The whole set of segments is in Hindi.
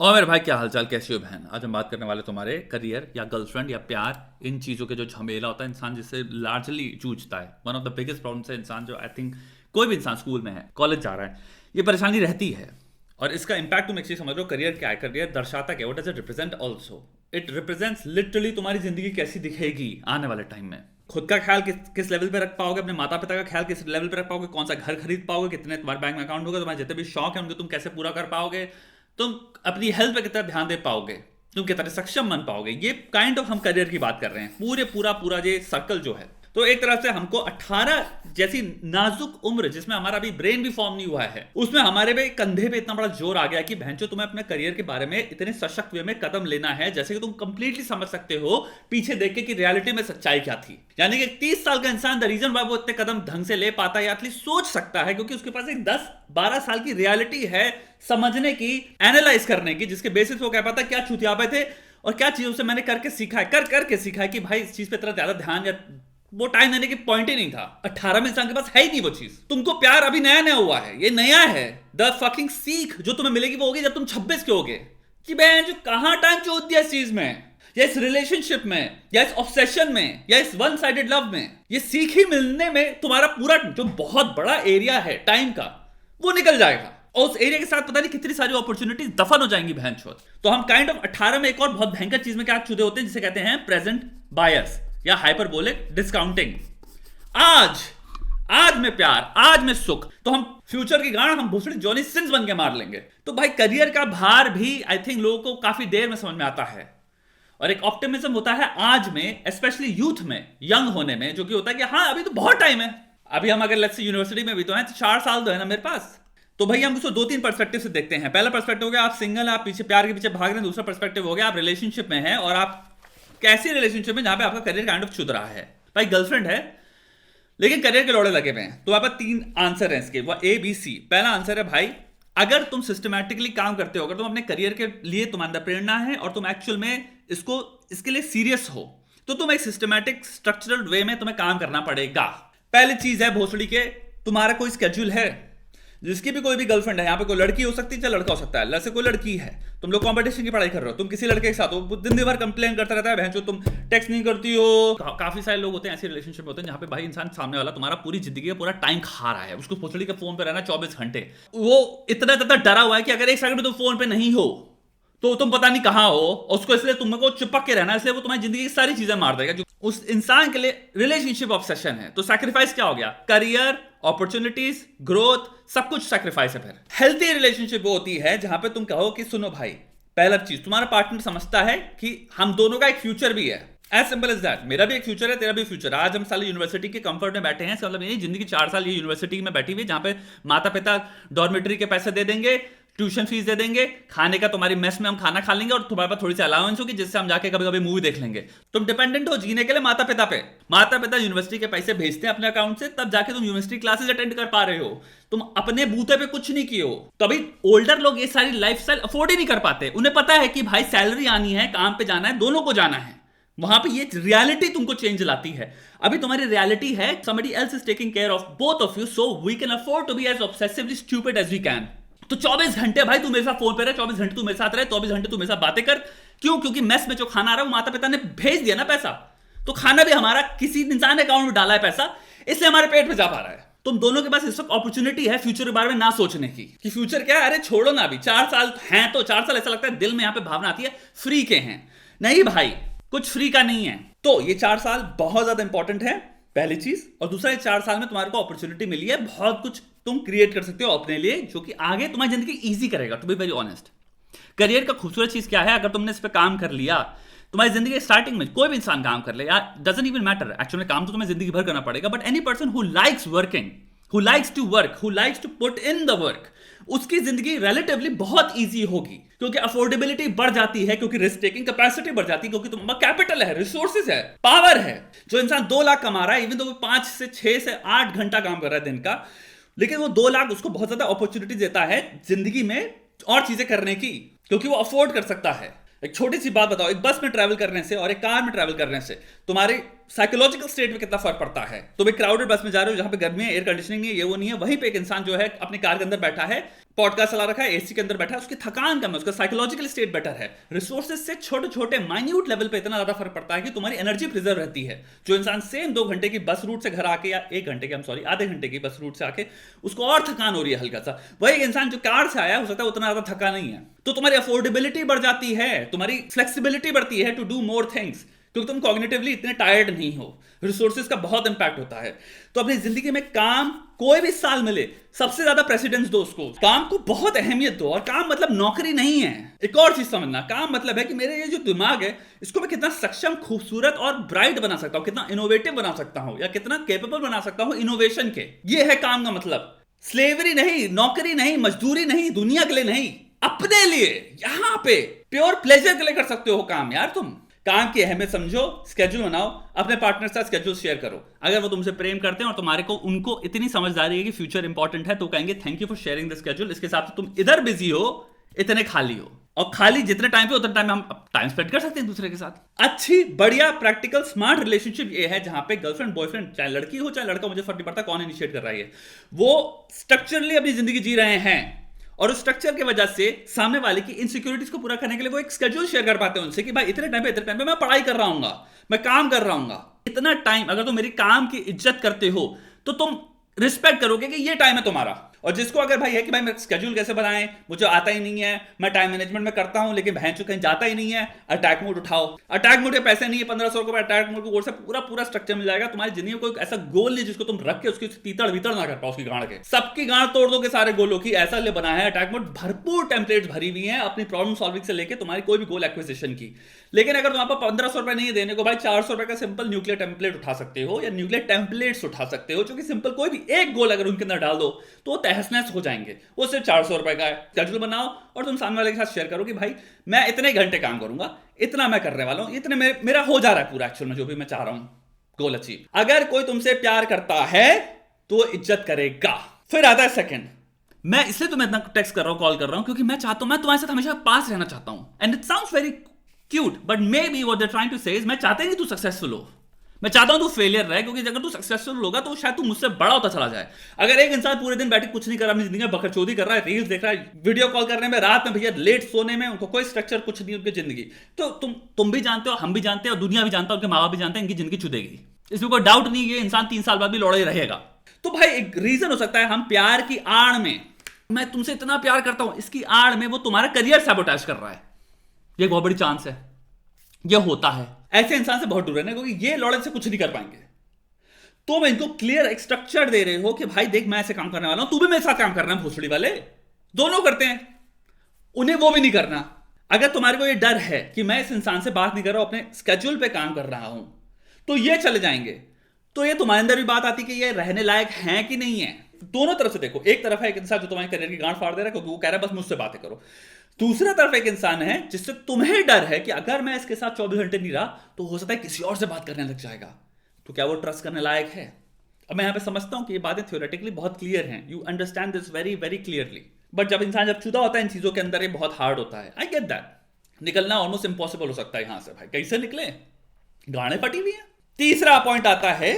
और मेरे भाई क्या हालचाल, कैसी हो बहन। आज हम बात करने वाले तुम्हारे करियर या गर्लफ्रेंड या प्यार, इन चीज़ों के जो झमेला होता है इंसान जिससे लार्जली जूझता है। One of the biggest problem है इंसान जो आई थिंक कोई भी इंसान स्कूल में है, कॉलेज जा रहा है, ये परेशानी रहती है। और इसका इम्पैक्ट तुम एक चीज समझ लो, करियर क्या है, करियर दर्शाता क्या, what does it represent also. It represents literally तुम्हारी जिंदगी कैसी दिखेगी आने वाले टाइम में। खुद का ख्याल किस लेवल पे रख पाओगे, अपने माता पिता का ख्याल किस लेवल पे रख पाओगे, कौन सा घर खरीद पाओगे, कितने तुम्हारे बैंक में अकाउंट होगा, तुम्हारे जितने भी शौक है उनको तुम कैसे पूरा कर पाओगे, तुम अपनी हेल्थ पे कितना ध्यान दे पाओगे, तुम कितने सक्षम बन पाओगे। ये काइंड ऑफ हम करियर की बात कर रहे हैं। पूरा ये सर्कल जो है, तो एक तरह से हमको 18 जैसी नाजुक उम्र जिसमें हमारा अभी ब्रेन भी फॉर्म नहीं हुआ है, उसमें हमारे पे कंधे पे इतना बड़ा जोर आ गया कि बहनचो तुम्हें अपने करियर के बारे में इतने सशक्त वे में कदम लेना है जैसे कि तुम कंप्लीटली समझ सकते हो पीछे देख के कि रियलिटी में सच्चाई क्या थी। यानी कि 30 साल का इंसान द रीजन वाई वो इतने कदम ढंग से ले पाता है या एटलीस्ट सोच सकता है, क्योंकि उसके पास एक 10-12 साल की रियलिटी है समझने की, एनालाइज करने की, जिसके बेसिस पे वो कह पाता क्या छुतियापे थे और क्या चीजों से मैंने करके सीखा है, कर करके सीखा है कि भाई इस चीज पे इतना ज्यादा ध्यान या वो टाइम देने की पॉइंट ही नहीं था। 18 में इंसान के पास है ही नहीं वो चीज। तुमको प्यार अभी नया नया हुआ है, ये नया है। द फकिंग सीख जो तुम्हें मिलेगी वो होगी जब तुम 26 के होगे कि बहन जो कहां टाइम चोद दिया इस चीज में, या इस रिलेशनशिप में, या इस ऑब्सेशन में, या इस वन साइडेड लव में। ये सीख ही मिलने में तुम्हारा पूरा जो बहुत बड़ा एरिया है टाइम का वो निकल जाएगा, और उस एरिया के साथ पता नहीं कितनी सारी अपॉर्चुनिटीज दफन हो जाएंगी बहन छोड़। तो हम काइंड ऑफ 18 में एक और बहुत भयंकर चीज में क्या चुदे होते हैं जिसे कहते हैं प्रेजेंट बायस या हाइपरबोलिक डिस्काउंटिंग। आज आज में प्यार, आज में सुख, तो हम फ्यूचर की गाड़ हम भूसड़ी जॉनी सिंस बन के मार लेंगे। तो भाई करियर का भार भी आई थिंक लोगों को काफी देर में समझ में आता है, और एक ऑप्टिमिज्म होता है आज में, स्पेशली यूथ में, यंग होने में, जो कि होता है कि हाँ अभी तो बहुत टाइम है। अभी हम अगर लेट्स से यूनिवर्सिटी में भी तो हैं, तो 4 साल तो है ना मेरे पास। तो भाई हम उसको 2-3 पर्सपेक्टिव से देखते हैं। पहला पर्सपेक्टिव हो गया आप सिंगल, आप पीछे प्यार के पीछे भाग रहे हैं। दूसरा पर्सपेक्टिव हो गया आप रिलेशनशिप में हैं, और आप कैसी रिलेशनशिप में जहां पे आपका करियर काइंड ऑफ छुद रहा है। भाई गर्लफ्रेंड है लेकिन करियर के लौड़े लगे हुए हैं, तो आप 3 आंसर हैं इसके, वो A B C। पहला आंसर है भाई अगर तुम सिस्टमैटिकली काम करते हो, अगर तुम अपने करियर के लिए तुम्हारे अंदर प्रेरणा है और तुम एक्चुअल में इसके लिए सीरियस हो, तो तुम एक सिस्टमैटिक स्ट्रक्चरल वे में तुम्हें काम करना पड़ेगा। पहली चीज है भोसड़ी के, तुम्हारा कोई स्केड्यूल है। जिसकी भी कोई भी गर्लफ्रेंड है, यहाँ पे कोई लड़की हो सकती है चाहे लड़का हो सकता है, जैसे कोई लड़की है, तुम लोग कंपटीशन की पढ़ाई कर रहे हो, तुम किसी लड़के के साथ हो, दिन भर कंप्लेन करता रहता है बहन तुम टेक्स्ट नहीं करती हो। काफी सारे लोग होते हैं ऐसे रिलेशनशिप होते हैं जहाँ पे भाई इंसान सामने वाला तुम्हारा पूरी जिंदगी का पूरा टाइम खा रहा है, उसको भोसड़ी के फोन पे रहना 24 घंटे। वो इतना ज्यादा डरा हुआ है कि अगर एक सेकंड तुम फोन पे नहीं हो तो तुम पता नहीं कहां हो, उसको इसलिए तुमको चिपक के रहना, इसलिए वो तुम्हारी जिंदगी की सारी चीजें मार देगा। जो उस इंसान के लिए रिलेशनशिप ऑब्सेशन है, तो सैक्रिफाइस क्या हो गया, करियर, अपॉर्चुनिटीज, ग्रोथ, सब कुछ सैक्रिफाइस है। फिर हेल्थी रिलेशनशिप वो होती है जहां पे तुम कहो कि सुनो भाई, पहला चीज तुम्हारा पार्टनर समझता है कि हम दोनों का एक फ्यूचर भी है। एज सिंपल एज दैट, मेरा भी एक फ्यूचर है, तेरा भी फ्यूचर है। आज हम साले यूनिवर्सिटी के कंफर्ट में बैठे हैं, मतलब यही जिंदगी 4 साल ये यूनिवर्सिटी में बैठी हुई, जहां पे माता पिता डॉर्मेटरी के पैसे दे देंगे, ट्यूशन फीस दे देंगे, खाने का तुम्हारी मेस में हम खाना खा लेंगे, और तुम्हारे पास थोड़ी सी अलाउंस होगी जिससे हम जाके कभी कभी मूवी देख लेंगे। तुम डिपेंडेंट हो जीने के लिए माता पिता पे। माता पिता यूनिवर्सिटी के पैसे भेजते हैं अपने अकाउंट से, तब जाके तुम यूनिवर्सिटी क्लासेस अटेंड कर पा रहे हो। तुम अपने बूते पे कुछ नहीं किए हो। तभी ओल्डर लोग ये सारी लाइफस्टाइल अफोर्ड ही नहीं कर पाते। उन्हें पता है कि भाई सैलरी आनी है, काम पे जाना है, दोनों को जाना है। वहां पे ये रियलिटी तुमको चेंज लाती है। अभी तुम्हारी रियलिटी है somebody else is taking care of both of you, so we can afford to be as obsessively stupid as we can। तो 24 घंटे भाई तू मेरे साथ फोन पे रहे, 24 घंटे तू मेरे साथ रहे, 24 घंटे तू मेरे साथ बातें कर। क्यों? क्योंकि मेस में जो खाना आ रहा है वो माता पिता ने भेज दिया ना पैसा, तो खाना भी हमारा किसी इंसान ने अकाउंट में डाला है पैसा, इसलिए हमारे पेट में जा पा रहा है। तुम दोनों के पास इस वक्त अपॉर्चुनिटी है फ्यूचर के बारे में ना सोचने की कि फ्यूचर क्या है। अरे छोड़ो ना, अभी 4 साल हैं, तो 4 साल ऐसा लगता है दिल में यहां पे भावना आती है फ्री के हैं। नहीं भाई, कुछ फ्री का नहीं है। तो ये 4 साल बहुत ज्यादा इंपॉर्टेंट है, पहली चीज। और दूसरा, 4 साल में तुम्हारे को अपॉर्चुनिटी मिली है, बहुत कुछ तुम क्रिएट कर सकते हो अपने लिए, जो कि आगे तुम्हारी जिंदगी इजी करेगा। To be very honest, career का खूबसूरत चीज क्या है, अगर तुमने इस पे काम कर लिया, तुम्हारी जिंदगी स्टार्टिंग में कोई भी इंसान काम कर ले यार, डजंट इवन मैटर, एक्चुअली काम तो तुम्हें जिंदगी भर करना पड़ेगा, but any person who likes working, who likes to work, who likes to put in the work, उसकी जिंदगी रिलेटिवली बहुत इजी होगी, क्योंकि अफोर्डेबिलिटी बढ़ जाती है, क्योंकि रिस्क टेकिंग कैपेसिटी बढ़ जाती है, क्योंकि तुम्हारा कैपिटल है, रिसोर्सेज है, पावर है। जो इंसान 2 लाख कमा रहा है, इवन तो वो 5 से 6 से 8 घंटा काम कर रहा है दिन का, लेकिन वो 2 लाख उसको बहुत ज्यादा अपॉर्चुनिटी देता है जिंदगी में और चीजें करने की, क्योंकि वो अफोर्ड कर सकता है। एक छोटी सी बात बताओ, एक बस में ट्रैवल करने से और एक कार में ट्रैवल करने से तुम्हारे साइकोलॉजिकल स्टेट में कितना फर्क पड़ता है। तुम एक क्राउडेड बस में जा रहे हो जहां पे गर्मी है, एयर कंडीशनिंग नहीं है, ये वो नहीं है, वहीं पे एक इंसान जो है अपनी कार के अंदर बैठा है, पॉडकास्ट चला रखा है, एसी के अंदर बैठा है, उसकी थकान कम है, उसका साइकोलॉजिकल स्टेट बेटर है। रिसोर्सेज से छोटे छोटे माइन्यूट लेवल पे इतना ज्यादा फर्क पड़ता है कि तुम्हारी एनर्जी प्रिजर्व रहती है। जो इंसान सेम 2 घंटे की बस रूट से घर आके, या 1 घंटे की, सॉरी आधे घंटे की बस रूट से आके उसको और थकान हो रही है हल्का सा, वही इंसान जो कार से आया हो सकता है उतना ज्यादा थका नहीं है। तो तुम्हारी अफोर्डेबिलिटी बढ़ जाती है, तुम्हारी फ्लेक्सिबिलिटी बढ़ती है टू डू मोर थिंग्स, क्योंकि तुम कॉग्निटिवली इतने टायर्ड नहीं हो। रिसोर्सेज का बहुत इंपैक्ट होता है। तो अपनी जिंदगी में काम कोई भी साल मिले, सबसे ज्यादा प्रेसिडेंस दो उसको, काम को बहुत अहमियत दो। और काम मतलब नौकरी नहीं है। एक और चीज समझना, काम मतलब है कि मेरे ये जो दिमाग है इसको मैं कितना सक्षम, खूबसूरत और ब्राइट बना सकता हूं, कितना इनोवेटिव बना सकता हूं, या कितना केपेबल बना सकता हूं इनोवेशन के। ये है काम का मतलब। स्लेवरी नहीं, नौकरी नहीं, मजदूरी नहीं, दुनिया के लिए नहीं, अपने लिए, यहां पे प्योर प्लेजर के लिए कर सकते हो काम। यार तुम काम की अहमियत समझो, स्केड्यूल बनाओ, अपने पार्टनर के साथ स्केड्यूल शेयर करो। अगर वो तुमसे प्रेम करते हैं और तुम्हारे को उनको इतनी समझदारी है कि फ्यूचर इंपॉर्टेंट है, तो कहेंगे thank you for sharing the schedule. इसके हिसाब से तुम इधर बिजी हो, इतने खाली हो, और खाली जितने टाइम पे उतने टाइम में हम टाइम स्पेंड कर सकते हैं दूसरे के साथ। अच्छी, बढ़िया, प्रैक्टिकल, स्मार्ट रिलेशनशिप ये है जहां पे गर्लफ्रेंड बॉयफ्रेंड, चाहे लड़की हो चाहे लड़का, मुझे फर्क नहीं पड़ता कौन इनिशिएट कर रहा है, वो स्ट्रक्चरली अपनी जिंदगी जी रहे हैं, और उस स्ट्रक्चर की वजह से सामने वाले की इनसिक्योरिटीज को पूरा करने के लिए वो एक स्केड्यूल शेयर कर पाते हैं उनसे कि भाई इतने टाइम पे मैं पढ़ाई कर रहा हूंगा, मैं काम कर रहा हूंगा, इतना टाइम। अगर तुम मेरी काम की इज्जत करते हो तो तुम रिस्पेक्ट करोगे कि ये टाइम है तुम्हारा। और जिसको अगर भाई है कि भाई मैं स्केड्यूल कैसे बनाएं, मुझे आता ही नहीं है, मैं टाइम मैनेजमेंट में करता हूं लेकिन बहन चो कहीं जाता ही नहीं है, अटैक मोड उठाओ। अटैक मोड के पैसे नहीं है 1500 रुपए, अटैक मोड को से पूरा स्ट्रक्चर मिल जाएगा। तुम्हारी जिंदगी में कोई ऐसा गोल नहीं जिसको तुम रख के उसकी तीतड़ भीतर ना कर पाओ, उसकी गांड के सबकी गांड तोड़ दो के सारे गोलों की। ऐसा ले बना है अटैक मोड, भरपूर टेम्पलेट्स भरी हुई है अपनी प्रॉब्लम सॉल्विंग से लेकर तुम्हारी कोई भी गोल एक्विजिशन की। लेकिन अगर तुम आपको 1500 रुपए नहीं देने को, भाई 400 रुपए का सिंपल न्यूक्लियर टेम्पलेट उठा सकते हो, या न्यूक्लियर टेम्पलेट्स उठा सकते हो, जो कि सिंपल कोई भी एक गोल अगर उनके अंदर डाल दो तो वो तहस नहस हो जाएंगे। वो सिर्फ 400 रुपए का है। स्केड्यूल बनाओ और तुम सामने वाले के साथ शेयर करो कि भाई मैं इतने घंटे काम करूंगा, इतना मैं करने वाला हूं, इतने मेरा हो जा रहा है पूरा एक्चुअल में जो भी मैं चाह रहा हूं गोल अचीव। अगर कोई तुमसे प्यार करता है तो वो इज्जत करेगा। फिर आता है सेकंड, मैं इसलिए तुम्हें इतना टेक्स्ट कर रहा हूं, कॉल कर रहा हूं, क्योंकि मैं चाहता हूं, मैं तुम्हारे साथ हमेशा पास रहना चाहता हूं। And it sounds very cute, but maybe what they are trying to say is मैं चाहता नहीं तू सक्सेसफुल हो, मैं चाहता हूं तू फेलियर रहे, क्योंकि अगर तू सक्सेसफुल होगा तो शायद तू मुझसे बड़ा होता चला जाए। अगर एक इंसान पूरे दिन बैठ के कुछ नहीं कर रहा, अपनी जिंदगी में बकरचोदी कर रहा है, रील्स देख रहा है, वीडियो कॉल करने में, रात में भैया लेट सोने में, उनको कोई स्ट्रक्चर कुछ नहीं उनकी जिंदगी, तो तुम भी जानते हो, हम भी जानते हैं, और दुनिया भी जानता है, उनके माँ बाप भी जानते हैं, इनकी जिंदगी चुदेगी, इसमें कोई डाउट नहीं। ये इंसान 3 साल बाद भी लौड़ा ही रहेगा। तो भाई एक रीजन हो सकता है हम प्यार की आड़ में, मैं तुमसे इतना प्यार करता हूं, इसकी आड़ में वो तुम्हारा करियर सैबोटेज कर रहा है। ये बहुत बड़ी चांस है, ये होता है। ऐसे इंसान से बहुत दूर रहना, क्योंकि ये लौड़े से कुछ नहीं कर पाएंगे। तो मैं इनको क्लियर एक स्ट्रक्चर दे रहे हो कि भाई देख मैं ऐसे काम करने वाला हूं, तू भी मेरे साथ काम करना है, भोसड़ी वाले दोनों करते हैं, उन्हें वो भी नहीं करना। अगर तुम्हारे को ये डर है कि मैं इस इंसान से बात नहीं कर रहा हूं, अपने स्केड्यूल पे काम कर रहा हूं, तो ये चले जाएंगे। तो ये तुम्हारे अंदर भी बात आती कि ये रहने लायक है कि नहीं है। दोनों तरफ से देखो, एक तरफ है एक इंसान जो तुम्हारे करियर की गांठ फाड़ दे रहा है क्योंकि वो कह रहा है बस मुझसे बातें करो। दूसरा तरफ एक इंसान है जिससे तुम्हें डर है कि अगर मैं इसके साथ 24 घंटे नहीं रहा तो हो सकता है किसी और से बात करने लग जाएगा, तो क्या वो ट्रस्ट करने लायक है। अब मैं यहां पे समझता हूं कि ये बातें थ्योरेटिकली बहुत क्लियर हैं, you understand this very very clearly, but जब इंसान जब चुदा होता है इन चीजों के अंदर, ये बहुत हार्ड होता है। I get that. निकलना ऑलमोस्ट इंपॉसिबल हो सकता है यहां से। भाई कैसे निकले, गाने फटी हुई है। तीसरा पॉइंट आता है,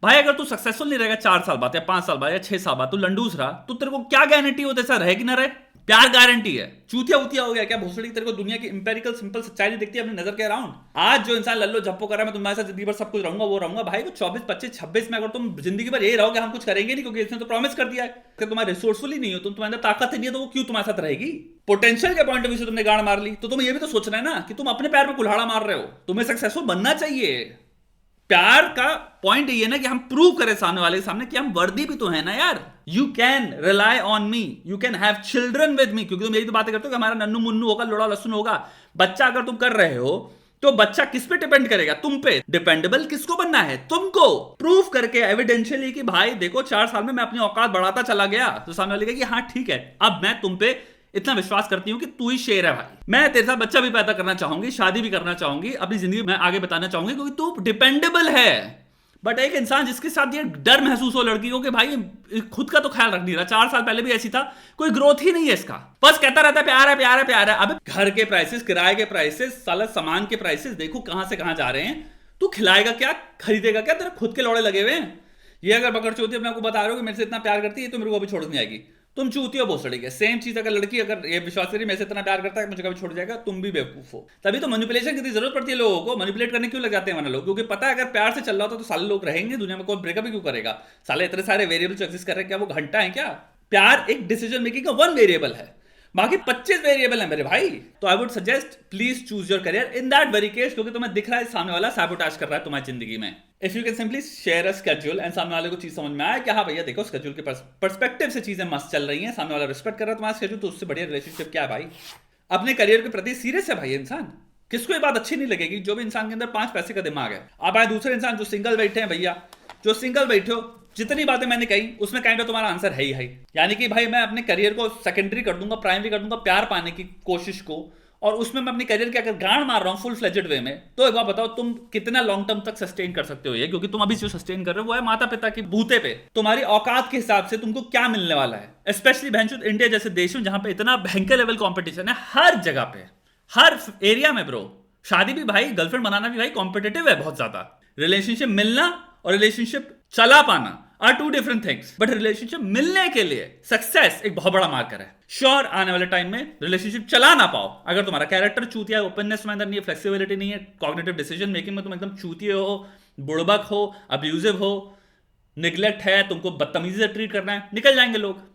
भाई अगर तू सक्सेसफुल नहीं रहेगा 4 साल बाद या 5 साल बाद या 6 साल बाद, तू लंडूस रहा, तो तेरे को क्या गारंटी हो ऐसा रहे कि ना रहे। प्यार गारंटी है, चूतिया उतिया हो गया क्या भोसड़ी, तेरे को दुनिया की इंपेरिकल सिंपल सच्चाई नहीं दिखती अपनी नजर के अराउंड। आज जो इंसान लल्लो झप्पो कर रहा है, मैं तुम्हारे साथ जिंदगी भर सब कुछ रहूंगा वो रहूंगा, भाई वो 24 25 26 में अगर तुम जिंदगी भर यही रहोगे हम कुछ करेंगे नहीं क्योंकि इसने तो प्रॉमिस कर दिया है, कि तुम्हारे रिसोर्सफुल ही नहीं हो, तुम्हारे अंदर ताकत ही नहीं है, तो वो क्यों तुम्हारे साथ रहेगी। पोटेंशियल के पॉइंट ऑफ व्यू से तुमने गाड़ मार ली, तो तुम्हें ये भी तो सोचना है ना कि तुम अपने पैर में कुल्हाड़ा मार रहे हो, तुम्हें सक्सेसफुल बनना चाहिए। प्यार का पॉइंट ये ना कि हम प्रूव करें सामने वाले के सामने कि हम वर्दी भी तो है ना यार। You can rely on me, you can have children with me, क्योंकि तुम यही तो बातें करते हो कि हमारा नन्नू मुन्नू होगा, लोड़ा लहसुन होगा। बच्चा अगर तुम कर रहे हो तो बच्चा किस पे डिपेंड करेगा, तुम पे। डिपेंडेबल किसको बनना है, तुमको। प्रूव करके एविडेंशियली कि भाई देखो 4 साल में मैं अपनी औकात बढ़ाता चला गया, तो सामने वाले कहेगा कि हाँ ठीक है, अब मैं तुम पे इतना विश्वास करती हूं कि तू ही शेर है भाई, मैं तेरे साथ बच्चा भी पैदा करना चाहूंगी, शादी भी करना चाहूंगी, अपनी जिंदगी में आगे बताना चाहूंगी, क्योंकि तू डिपेंडेबल है। बट एक इंसान जिसके साथ ये डर महसूस हो लड़की को कि भाई खुद का तो ख्याल रख नहीं रहा, 4 साल पहले भी ऐसी था, कोई ग्रोथ ही नहीं है इसका, बस कहता रहता है प्यार है प्यार है प्यार है। अब घर के प्राइसेस, किराए के प्राइसेस, साला सामान के प्राइसेस देखो कहां से कहां जा रहे हैं। तू खिलाएगा क्या, खरीदेगा क्या, तेरे खुद के लौड़े लगे हुए हैं। ये अगर बकरचोदी अपने आपको बता रहे हो कि मेरे से इतना प्यार करती है तो मेरे को अभी छोड़ नहीं आएगी, तुम चूती हो भोसड़ी के। सेम चीज अगर लड़की अगर ये विश्वास करिए मेरे से इतना प्यार करता है मुझे कभी छोड़ जाएगा, तुम भी बेवकूफ हो। तभी तो मैनिपुलेशन की जरूरत पड़ती है लोगों को। मैनिपुलेट करने क्यों लग जाते हैं वरना लोग, क्योंकि पता है अगर प्यार से चल रहा होता तो साले लोग रहेंगे दुनिया में, कोई ब्रेकअप क्यों करेगा। साले इतने सारे वेरिएबल्स एग्जिस्ट कर रहे हैं, क्या वो घंटा है क्या। प्यार एक डिसीजन मेकिंग का वन वेरिएबल है, बाकी 25 वेरिएबल है मेरे भाई। तो I would suggest please choose your career in that very case, क्योंकि तुम्हें दिख रहा है सामने वाला सैबोटाज कर रहा है तुम्हारी जिंदगी में। If you can simply share a schedule and सामने वाले को चीज समझ में आए कि हाँ भैया देखो स्केड्यूल के पर्सपेक्टिव से चीजें मस्त चल रही हैं, सामने वाला रिस्पेक्ट कर रहा है तुम्हारा स्केड्यूल, तो उससे बढ़िया रिलेशनशिप क्या है भाई। अपने करियर के प्रति सीरियस है भाई इंसान। किसको ये बात अच्छी नहीं लगेगी जो भी इंसान के अंदर 5 पैसे का दिमाग है। अब आए दूसरे इंसान जो सिंगल बैठे हैं भैया, जो सिंगल बैठे हो, जितनी बातें मैंने कही उसमें काइंड ऑफ तुम्हारा आंसर है ही है। यानी कि भाई मैं अपने करियर को सेकेंडरी कर दूंगा, प्राइमरी कर दूंगा प्यार पाने की कोशिश को, और उसमें मैं अपनी करियर के अगर गांड मार रहा हूं फुल फ्लेजेड वे में, तो एक बार बताओ तुम कितना लॉन्ग टर्म तक सस्टेन कर सकते हो ये। क्योंकि तुम अभी जो सस्टेन कर रहे हो वो है माता पिता की बूते पे, तुम्हारी औकात के हिसाब से तुमको क्या मिलने वाला है। स्पेशली भैंचो इंडिया जैसे देश में जहां पे इतना भयंकर लेवल कॉम्पिटिशन है हर जगह पे, हर एरिया में ब्रो। शादी भी भाई, गर्लफ्रेंड बनाना भी भाई कॉम्पिटिटिव है बहुत ज्यादा। रिलेशनशिप मिलना और रिलेशनशिप चला पाना are two different things, but relationship मिलने के लिए सक्सेस एक बहुत बड़ा मार्कर है। श्योर आने वाले टाइम में रिलेशनशिप चला ना पाओ, अगर तुम्हारा कैरेक्टर चूतिया है, ओपननेस में अंदर नहीं है, फ्लेक्सिबिलिटी नहीं है, कॉग्निटिव डिसीजन मेकिंग में तुम एकदम चूतिए हो, बुड़बक हो, अब्यूजिव हो, निग्लेक्ट है, तुमको बदतमीजी से ट्रीट करना है, निकल जाएंगे लोग।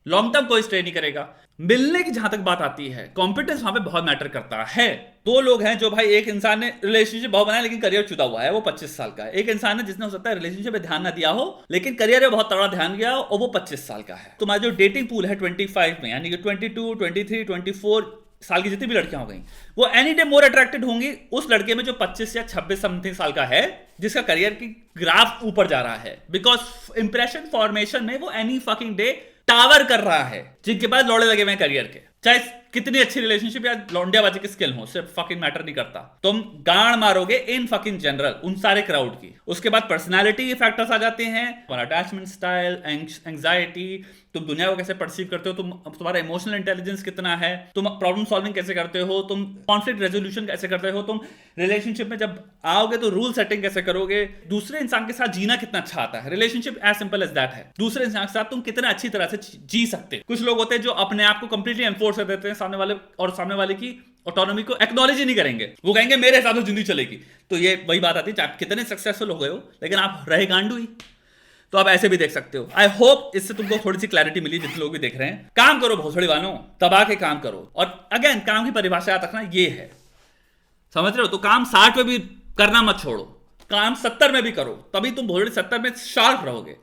लॉन्ग टर्म कोई स्टे नहीं करेगा। मिलने की जहां तक बात आती है, कॉम्पिटेंस वहां पे बहुत मैटर करता है। दो लोग हैं जो भाई, एक इंसान ने रिलेशनशिप बहुत बनाया लेकिन करियर चुदा हुआ है, वो 25 साल का है। एक इंसान है जिसने हो सकता है रिलेशनशिप पे ध्यान ना दिया हो लेकिन करियर में बहुत तगड़ा ध्यान दिया हो, और वो 25 साल का है। तुम्हारा जो डेटिंग पूल है 25 में, यानी कि 22, 23, 24 साल की जितनी भी लड़कियां हो गई, वो एनी डे मोर अट्रैक्टेड होंगी उस लड़के में जो 25 या 26 समथिंग साल का है, जिसका करियर की ग्राफ ऊपर जा रहा है। बिकॉज इंप्रेशन फॉर्मेशन में वो एनी फकिंग डे टावर कर रहा है, जिनके पास लौड़े लगे हुए हैं करियर के। चाहे कितनी अच्छी रिलेशनशिप या लौंडियाबाजी की स्किल हो, सिर्फ फकिंग मैटर नहीं करता। तुम गाड़ मारोगे इन फकिंग जनरल उन सारे क्राउड की। उसके बाद पर्सनालिटी फैक्टर्स आ जाते हैं, अटैचमेंट स्टाइल, एंग्जाइटी, तुम दुनिया को कैसे परसीव करते हो, तुम्हारा इमोशनल इंटेलिजेंस कितना है, तुम प्रॉब्लम सॉल्विंग कैसे करते हो, तुम कॉन्फ्लिक्ट रेजोल्यूशन कैसे करते हो, तुम रिलेशनशिप में जब आओगे तो रूल सेटिंग कैसे करोगे, दूसरे इंसान के साथ जीना कितना अच्छा आता है। Relationship as simple as that है। दूसरे इंसान के साथ तुम कितना अच्छी तरह से जी सकते हो। कुछ लोग होते हैं जो अपने आप को कंप्लीटली एनफोर्स कर देते हैं सामने वाले, और सामने वाले की ऑटोनॉमी को एक्नॉलेज ही नहीं करेंगे। वो कहेंगे मेरे हिसाब से जिंदगी चलेगी। तो ये वही बात आती है, आप कितने सक्सेसफुल हो गए हो लेकिन आप रहे गांडू ही। तो आप ऐसे भी देख सकते हो। आई होप इससे तुमको थोड़ी सी क्लैरिटी मिली, जितने लोग भी देख रहे हैं। काम करो भोसड़ी वालों, दबा के काम करो। और अगेन काम की परिभाषा याद रखना ये है, समझ रहे हो, तो काम 60 में भी करना मत छोड़ो, काम 70 में भी करो, तभी तुम भोसड़ी 70 में शार्प रहोगे।